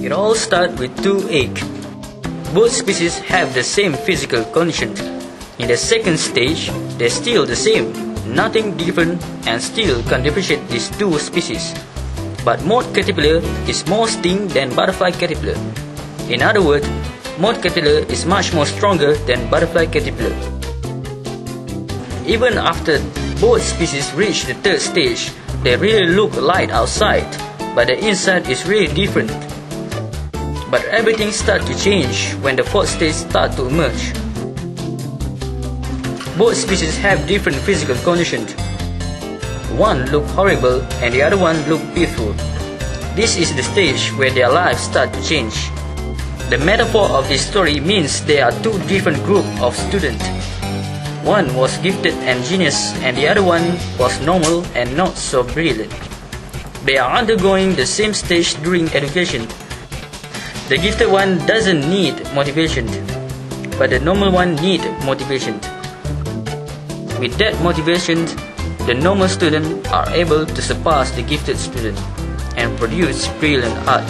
It all starts with two eggs. Both species have the same physical conditions. In the second stage, they're still the same, nothing different, and still can differentiate these two species. But moth caterpillar is more sting than butterfly caterpillar. In other words, moth caterpillar is much more stronger than butterfly caterpillar. Even after both species reach the third stage, they really look alike outside, but the inside is really different. But everything starts to change when the fourth stage starts to emerge. Both species have different physical conditions. One looks horrible and the other one looks beautiful. This is the stage where their lives start to change. The metaphor of this story means there are two different groups of students. One was gifted and genius, and the other one was normal and not so brilliant. They are undergoing the same stage during education. The gifted one doesn't need motivation, but the normal one needs motivation. With that motivation, the normal students are able to surpass the gifted student and produce brilliant art.